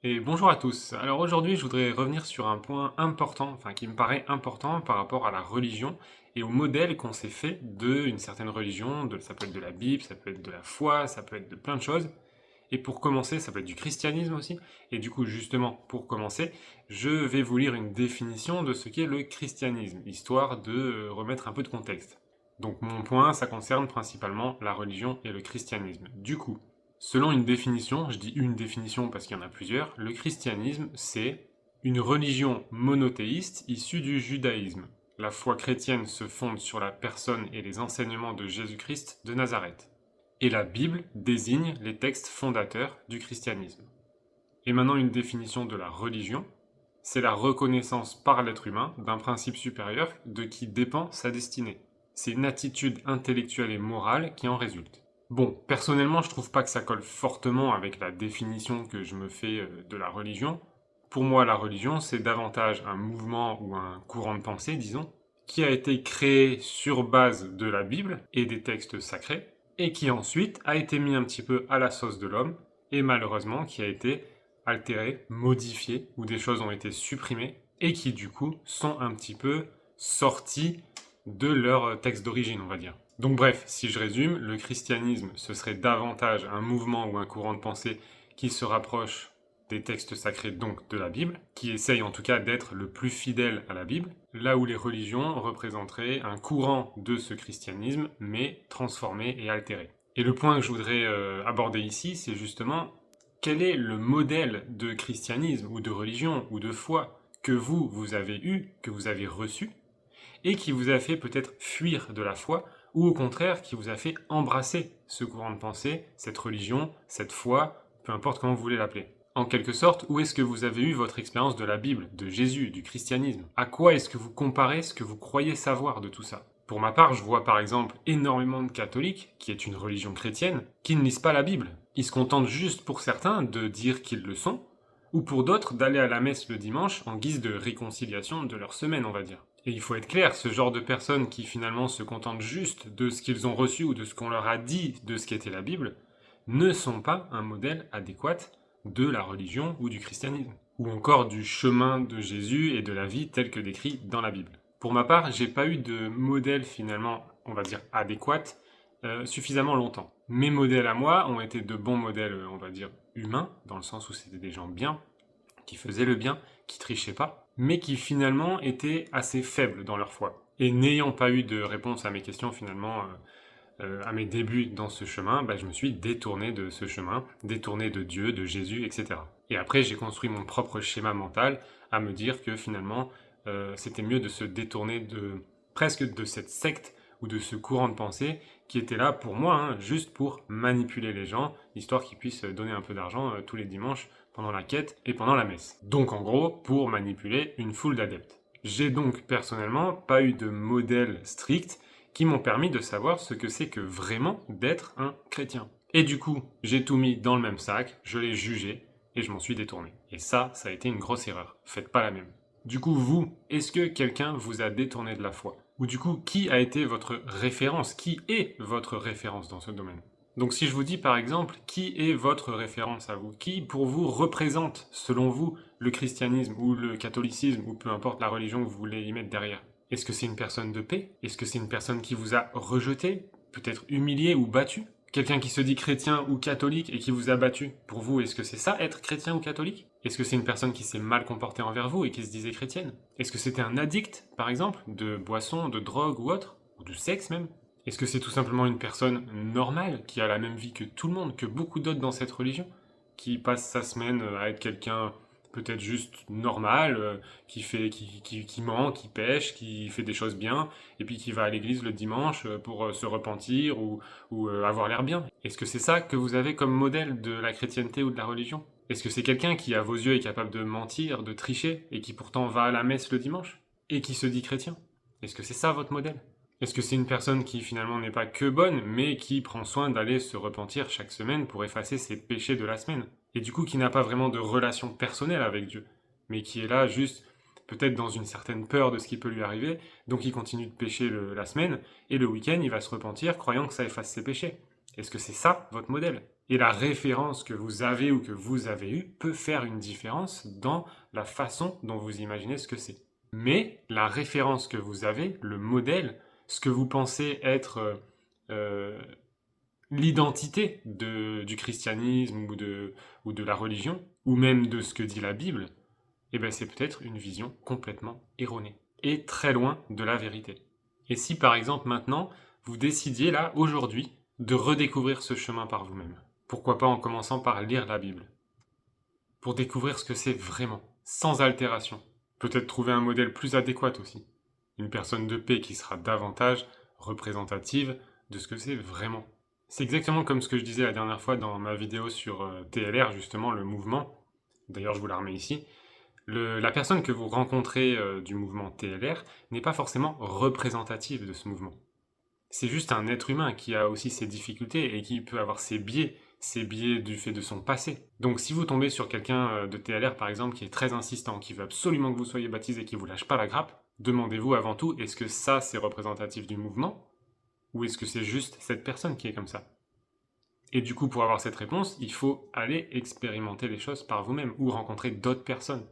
Et bonjour à tous. Alors aujourd'hui, je voudrais revenir sur un point important, enfin qui me paraît important par rapport à la religion et au modèle qu'on s'est fait d'une certaine religion. Ça peut être de la Bible, ça peut être de la foi, ça peut être de plein de choses. Et pour commencer, ça peut être du christianisme aussi. Et du coup, justement, pour commencer, je vais vous lire une définition de ce qu'est le christianisme, histoire de remettre un peu de contexte. Donc mon point, ça concerne principalement la religion et le christianisme. Du coup, selon une définition, je dis une définition parce qu'il y en a plusieurs, le christianisme, c'est une religion monothéiste issue du judaïsme. La foi chrétienne se fonde sur la personne et les enseignements de Jésus-Christ de Nazareth. Et la Bible désigne les textes fondateurs du christianisme. Et maintenant une définition de la religion, c'est la reconnaissance par l'être humain d'un principe supérieur de qui dépend sa destinée. C'est une attitude intellectuelle et morale qui en résulte. Bon, personnellement, je trouve pas que ça colle fortement avec la définition que je me fais de la religion. Pour moi, la religion, c'est davantage un mouvement ou un courant de pensée, disons, qui a été créé sur base de la Bible et des textes sacrés, et qui ensuite a été mis un petit peu à la sauce de l'homme, et malheureusement qui a été altéré, modifié, ou des choses ont été supprimées, et qui du coup sont un petit peu sortis de leur texte d'origine, on va dire. Donc bref, si je résume, le christianisme, ce serait davantage un mouvement ou un courant de pensée qui se rapproche des textes sacrés, donc de la Bible, qui essaye en tout cas d'être le plus fidèle à la Bible, là où les religions représenteraient un courant de ce christianisme, mais transformé et altéré. Et le point que je voudrais aborder ici, c'est justement quel est le modèle de christianisme ou de religion ou de foi que vous avez eu, que vous avez reçu, et qui vous a fait peut-être fuir de la foi, ou au contraire qui vous a fait embrasser ce courant de pensée, cette religion, cette foi, peu importe comment vous voulez l'appeler. En quelque sorte, où est-ce que vous avez eu votre expérience de la Bible, de Jésus, du christianisme? À quoi est-ce que vous comparez ce que vous croyez savoir de tout ça? Pour ma part, je vois par exemple énormément de catholiques, qui est une religion chrétienne, qui ne lisent pas la Bible. Ils se contentent juste pour certains de dire qu'ils le sont, ou pour d'autres d'aller à la messe le dimanche en guise de réconciliation de leur semaine, on va dire. Et il faut être clair, ce genre de personnes qui finalement se contentent juste de ce qu'ils ont reçu ou de ce qu'on leur a dit de ce qu'était la Bible, ne sont pas un modèle adéquat de la religion ou du christianisme, ou encore du chemin de Jésus et de la vie tel que décrit dans la Bible. Pour ma part, j'ai pas eu de modèle finalement, on va dire, adéquat suffisamment longtemps. Mes modèles à moi ont été de bons modèles, on va dire, humains, dans le sens où c'était des gens bien, qui faisaient le bien, qui trichaient pas, mais qui finalement étaient assez faibles dans leur foi. Et n'ayant pas eu de réponse à mes questions finalement, à mes débuts dans ce chemin, bah, je me suis détourné de ce chemin, détourné de Dieu, de Jésus, etc. Et après, j'ai construit mon propre schéma mental à me dire que finalement, c'était mieux de se détourner de presque de cette secte ou de ce courant de pensée qui était là pour moi, hein, juste pour manipuler les gens, histoire qu'ils puissent donner un peu d'argent tous les dimanches pendant la quête et pendant la messe. Donc en gros, pour manipuler une foule d'adeptes. J'ai donc personnellement pas eu de modèle strict qui m'ont permis de savoir ce que c'est que vraiment d'être un chrétien. Et du coup, j'ai tout mis dans le même sac, je l'ai jugé et je m'en suis détourné. Et ça a été une grosse erreur. Faites pas la même. Du coup, vous, est-ce que quelqu'un vous a détourné de la foi? Ou du coup, qui a été votre référence? Qui est votre référence dans ce domaine? Donc si je vous dis par exemple, qui est votre référence à vous? Qui pour vous représente, selon vous, le christianisme ou le catholicisme ou peu importe la religion que vous voulez y mettre derrière? Est-ce que c'est une personne de paix? Est-ce que c'est une personne qui vous a rejeté, peut-être humilié ou battu? Quelqu'un qui se dit chrétien ou catholique et qui vous a battu, pour vous, est-ce que c'est ça, être chrétien ou catholique? Est-ce que c'est une personne qui s'est mal comportée envers vous et qui se disait chrétienne? Est-ce que c'était un addict, par exemple, de boissons, de drogue ou autre? Ou de sexe même? Est-ce que c'est tout simplement une personne normale qui a la même vie que tout le monde, que beaucoup d'autres dans cette religion, qui passe sa semaine à être quelqu'un peut-être juste normal, qui ment, qui pêche, qui fait des choses bien, et puis qui va à l'église le dimanche pour se repentir ou avoir l'air bien. Est-ce que c'est ça que vous avez comme modèle de la chrétienté ou de la religion? Est-ce que c'est quelqu'un qui, à vos yeux, est capable de mentir, de tricher, et qui pourtant va à la messe le dimanche, et qui se dit chrétien? Est-ce que c'est ça votre modèle? Est-ce que c'est une personne qui finalement n'est pas que bonne, mais qui prend soin d'aller se repentir chaque semaine pour effacer ses péchés de la semaine? Et du coup qui n'a pas vraiment de relation personnelle avec Dieu, mais qui est là juste peut-être dans une certaine peur de ce qui peut lui arriver, donc il continue de pécher la semaine, et le week-end il va se repentir croyant que ça efface ses péchés. Est-ce que c'est ça votre modèle? Et la référence que vous avez ou que vous avez eue peut faire une différence dans la façon dont vous imaginez ce que c'est. Mais la référence que vous avez, le modèle, ce que vous pensez être euh, l'identité du christianisme ou de la religion, ou même de ce que dit la Bible, eh ben c'est peut-être une vision complètement erronée et très loin de la vérité. Et si par exemple maintenant, vous décidiez là, aujourd'hui, de redécouvrir ce chemin par vous-même, pourquoi pas en commençant par lire la Bible, pour découvrir ce que c'est vraiment, sans altération. Peut-être trouver un modèle plus adéquat aussi. Une personne de paix qui sera davantage représentative de ce que c'est vraiment. C'est exactement comme ce que je disais la dernière fois dans ma vidéo sur TLR, justement, le mouvement. D'ailleurs, je vous la remets ici. La personne que vous rencontrez du mouvement TLR n'est pas forcément représentative de ce mouvement. C'est juste un être humain qui a aussi ses difficultés et qui peut avoir ses biais du fait de son passé. Donc si vous tombez sur quelqu'un de TLR par exemple qui est très insistant, qui veut absolument que vous soyez baptisé, qui vous lâche pas la grappe, demandez-vous avant tout, est-ce que ça c'est représentatif du mouvement ou est-ce que c'est juste cette personne qui est comme ça? Et du coup pour avoir cette réponse, il faut aller expérimenter les choses par vous-même ou rencontrer d'autres personnes.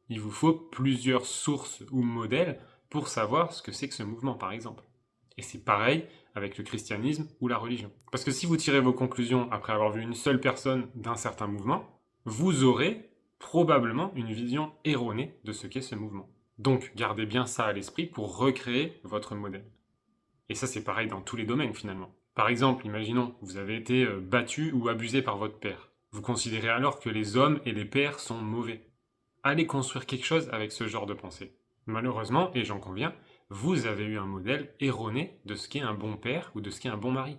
Il vous faut plusieurs sources ou modèles pour savoir ce que c'est que ce mouvement par exemple. Et c'est pareil avec le christianisme ou la religion. Parce que si vous tirez vos conclusions après avoir vu une seule personne d'un certain mouvement, vous aurez probablement une vision erronée de ce qu'est ce mouvement. Donc gardez bien ça à l'esprit pour recréer votre modèle. Et ça c'est pareil dans tous les domaines finalement. Par exemple, imaginons, vous avez été battu ou abusé par votre père. Vous considérez alors que les hommes et les pères sont mauvais. Allez construire quelque chose avec ce genre de pensée. Malheureusement, et j'en conviens, vous avez eu un modèle erroné de ce qu'est un bon père ou de ce qu'est un bon mari.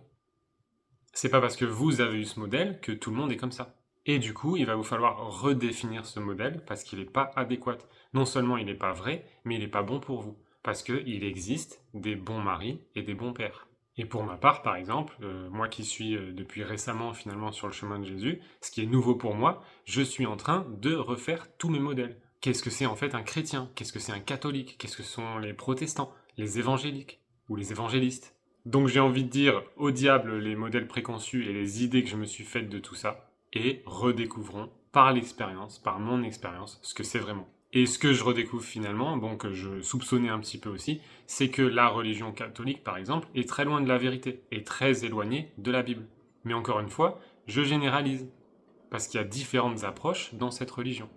C'est pas parce que vous avez eu ce modèle que tout le monde est comme ça. Et du coup, il va vous falloir redéfinir ce modèle parce qu'il n'est pas adéquat. Non seulement il n'est pas vrai, mais il n'est pas bon pour vous. Parce qu'il existe des bons maris et des bons pères. Et pour ma part, par exemple, moi qui suis depuis récemment finalement sur le chemin de Jésus, ce qui est nouveau pour moi, je suis en train de refaire tous mes modèles. Qu'est-ce que c'est en fait un chrétien? Qu'est-ce que c'est un catholique? Qu'est-ce que sont les protestants? Les évangéliques? Ou les évangélistes? Donc j'ai envie de dire au diable les modèles préconçus et les idées que je me suis faites de tout ça, et redécouvrons par l'expérience, par mon expérience, ce que c'est vraiment. Et ce que je redécouvre finalement, bon que je soupçonnais un petit peu aussi, c'est que la religion catholique par exemple est très loin de la vérité, est très éloignée de la Bible. Mais encore une fois, je généralise, parce qu'il y a différentes approches dans cette religion.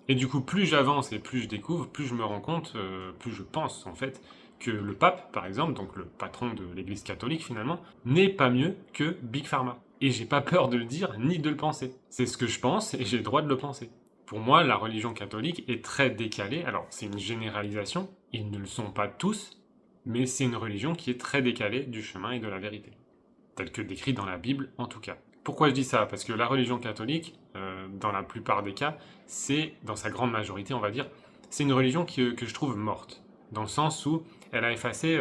Et du coup, plus j'avance et plus je découvre, plus je me rends compte, plus je pense en fait, que le pape, par exemple, donc le patron de l'Église catholique finalement, n'est pas mieux que Big Pharma. Et j'ai pas peur de le dire ni de le penser. C'est ce que je pense et j'ai le droit de le penser. Pour moi, la religion catholique est très décalée. Alors, c'est une généralisation, ils ne le sont pas tous, mais c'est une religion qui est très décalée du chemin et de la vérité, tel que décrit dans la Bible en tout cas. Pourquoi je dis ça? Parce que la religion catholique, dans la plupart des cas, c'est, dans sa grande majorité, on va dire, c'est une religion que je trouve morte. Dans le sens où elle a effacé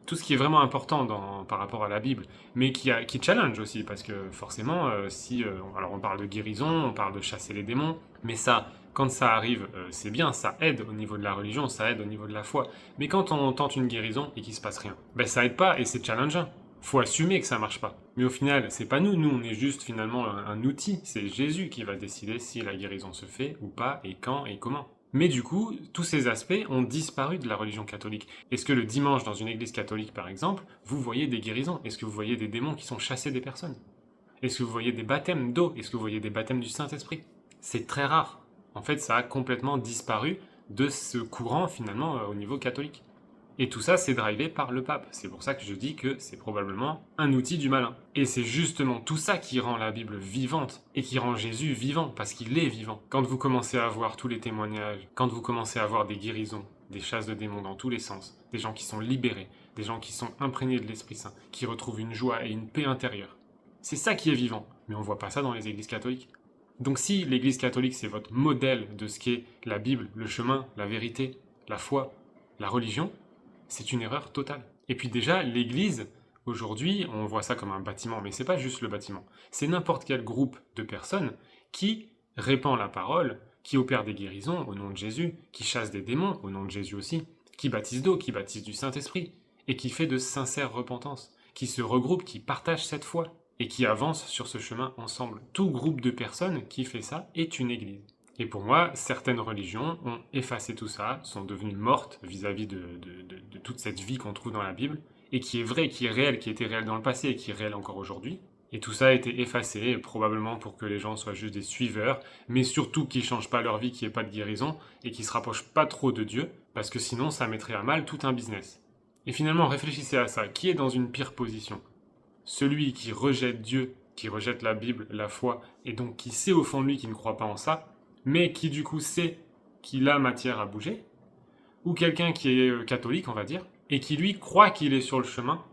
tout ce qui est vraiment important par rapport à la Bible, mais qui challenge aussi, parce que forcément, alors on parle de guérison, on parle de chasser les démons, mais ça, quand ça arrive, c'est bien, ça aide au niveau de la religion, ça aide au niveau de la foi. Mais quand on tente une guérison et qu'il se passe rien, ben ça aide pas et c'est challengeant. Faut assumer que ça marche pas. Mais au final, c'est pas nous on est juste finalement un outil. C'est Jésus qui va décider si la guérison se fait ou pas, et quand et comment. Mais du coup, tous ces aspects ont disparu de la religion catholique. Est-ce que le dimanche, dans une église catholique par exemple, vous voyez des guérisons? Est-ce que vous voyez des démons qui sont chassés des personnes? Est-ce que vous voyez des baptêmes d'eau? Est-ce que vous voyez des baptêmes du Saint-Esprit? C'est très rare. En fait, ça a complètement disparu de ce courant finalement au niveau catholique. Et tout ça, c'est drivé par le pape. C'est pour ça que je dis que c'est probablement un outil du malin. Et c'est justement tout ça qui rend la Bible vivante et qui rend Jésus vivant, parce qu'il est vivant. Quand vous commencez à voir tous les témoignages, quand vous commencez à voir des guérisons, des chasses de démons dans tous les sens, des gens qui sont libérés, des gens qui sont imprégnés de l'Esprit Saint, qui retrouvent une joie et une paix intérieure. C'est ça qui est vivant. Mais on voit pas ça dans les églises catholiques. Donc si l'église catholique c'est votre modèle de ce qu'est la Bible, le chemin, la vérité, la foi, la religion, c'est une erreur totale. Et puis déjà, l'Église, aujourd'hui, on voit ça comme un bâtiment, mais c'est pas juste le bâtiment. C'est n'importe quel groupe de personnes qui répand la parole, qui opère des guérisons au nom de Jésus, qui chasse des démons au nom de Jésus aussi, qui baptise d'eau, qui baptise du Saint-Esprit, et qui fait de sincères repentances, qui se regroupe, qui partage cette foi. et qui avancent sur ce chemin ensemble. Tout groupe de personnes qui fait ça est une église. Et pour moi, certaines religions ont effacé tout ça, sont devenues mortes vis-à-vis de toute cette vie qu'on trouve dans la Bible, et qui est vraie, qui est réelle, qui était réelle dans le passé et qui est réelle encore aujourd'hui. Et tout ça a été effacé, probablement pour que les gens soient juste des suiveurs, mais surtout qu'ils ne changent pas leur vie, qu'il n'y ait pas de guérison, et qu'ils ne se rapprochent pas trop de Dieu, parce que sinon ça mettrait à mal tout un business. Et finalement, réfléchissez à ça, qui est dans une pire position? Celui qui rejette Dieu, qui rejette la Bible, la foi, et donc qui sait au fond de lui qu'il ne croit pas en ça, mais qui du coup sait qu'il a matière à bouger, ou quelqu'un qui est catholique, on va dire, et qui lui croit qu'il est sur le chemin,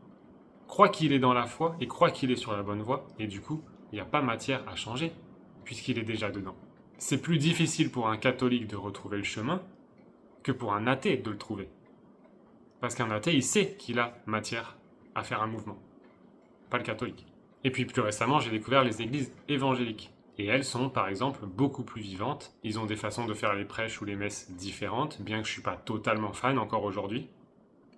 croit qu'il est dans la foi, et croit qu'il est sur la bonne voie, et du coup, il n'y a pas matière à changer, puisqu'il est déjà dedans. C'est plus difficile pour un catholique de retrouver le chemin que pour un athée de le trouver. Parce qu'un athée, il sait qu'il a matière à faire un mouvement, pas le catholique. Et puis plus récemment, j'ai découvert les églises évangéliques. Et elles sont, par exemple, beaucoup plus vivantes. Ils ont des façons de faire les prêches ou les messes différentes, bien que je ne suis pas totalement fan encore aujourd'hui.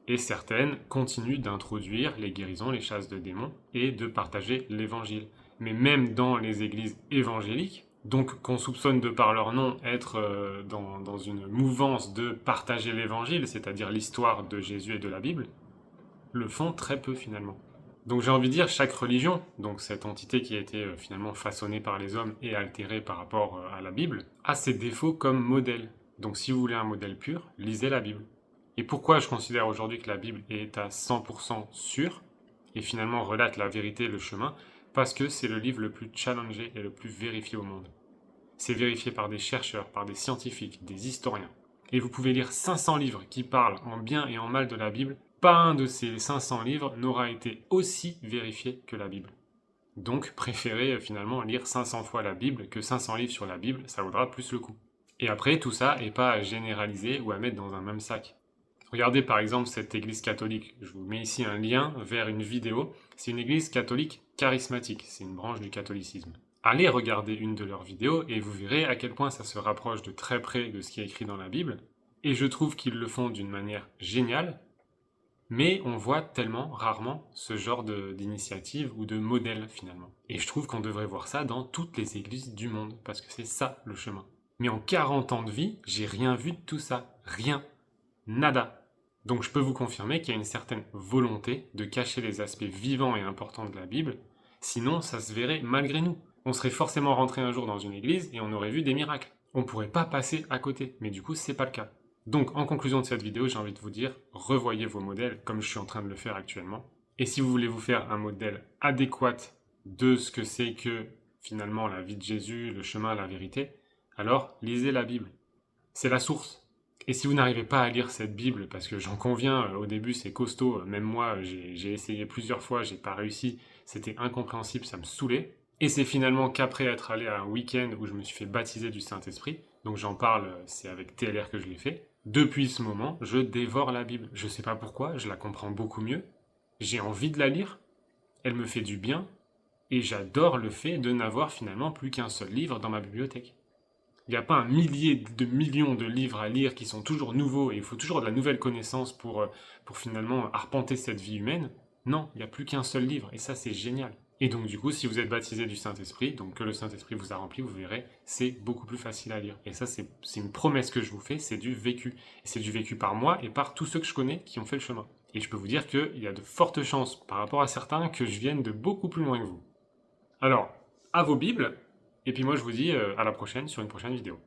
Et certaines continuent d'introduire les guérisons, les chasses de démons, et de partager l'évangile. Mais même dans les églises évangéliques, donc qu'on soupçonne de par leur nom être dans une mouvance de partager l'évangile, c'est-à-dire l'histoire de Jésus et de la Bible, le font très peu finalement. Donc j'ai envie de dire, chaque religion, donc cette entité qui a été finalement façonnée par les hommes et altérée par rapport à la Bible, a ses défauts comme modèle. Donc si vous voulez un modèle pur, lisez la Bible. Et pourquoi je considère aujourd'hui que la Bible est à 100% sûre, et finalement relate la vérité, le chemin, parce que c'est le livre le plus challengé et le plus vérifié au monde. C'est vérifié par des chercheurs, par des scientifiques, des historiens. Et vous pouvez lire 500 livres qui parlent en bien et en mal de la Bible, pas un de ces 500 livres n'aura été aussi vérifié que la Bible. Donc préférez finalement lire 500 fois la Bible que 500 livres sur la Bible, ça vaudra plus le coup. Et après, tout ça n'est pas à généraliser ou à mettre dans un même sac. Regardez par exemple cette église catholique. Je vous mets ici un lien vers une vidéo. C'est une église catholique charismatique, c'est une branche du catholicisme. Allez regarder une de leurs vidéos et vous verrez à quel point ça se rapproche de très près de ce qui est écrit dans la Bible. Et je trouve qu'ils le font d'une manière géniale, mais on voit tellement rarement ce genre d'initiative ou de modèle finalement. Et je trouve qu'on devrait voir ça dans toutes les églises du monde, parce que c'est ça le chemin. Mais en 40 ans de vie, j'ai rien vu de tout ça. Rien. Nada. Donc je peux vous confirmer qu'il y a une certaine volonté de cacher les aspects vivants et importants de la Bible, sinon ça se verrait malgré nous. On serait forcément rentré un jour dans une église et on aurait vu des miracles. On ne pourrait pas passer à côté, mais du coup c'est pas le cas. Donc en conclusion de cette vidéo, j'ai envie de vous dire, revoyez vos modèles comme je suis en train de le faire actuellement. Et si vous voulez vous faire un modèle adéquat de ce que c'est que finalement la vie de Jésus, le chemin, la vérité, alors lisez la Bible. C'est la source. Et si vous n'arrivez pas à lire cette Bible, parce que j'en conviens, au début c'est costaud, même moi j'ai essayé plusieurs fois, j'ai pas réussi, c'était incompréhensible, ça me saoulait. Et c'est finalement qu'après être allé à un week-end où je me suis fait baptiser du Saint-Esprit, donc j'en parle, c'est avec TLR que je l'ai fait, depuis ce moment, je dévore la Bible. Je sais pas pourquoi, je la comprends beaucoup mieux, j'ai envie de la lire, elle me fait du bien, et j'adore le fait de n'avoir finalement plus qu'un seul livre dans ma bibliothèque. Il n'y a pas un millier de millions de livres à lire qui sont toujours nouveaux et il faut toujours de la nouvelle connaissance pour finalement arpenter cette vie humaine. Non, il n'y a plus qu'un seul livre et ça c'est génial. Et donc du coup, si vous êtes baptisé du Saint-Esprit, donc que le Saint-Esprit vous a rempli, vous verrez, c'est beaucoup plus facile à lire. Et ça c'est une promesse que je vous fais, c'est du vécu. Et c'est du vécu par moi et par tous ceux que je connais qui ont fait le chemin. Et je peux vous dire qu'il y a de fortes chances par rapport à certains que je vienne de beaucoup plus loin que vous. Alors, à vos Bibles, et puis moi je vous dis à la prochaine sur une prochaine vidéo.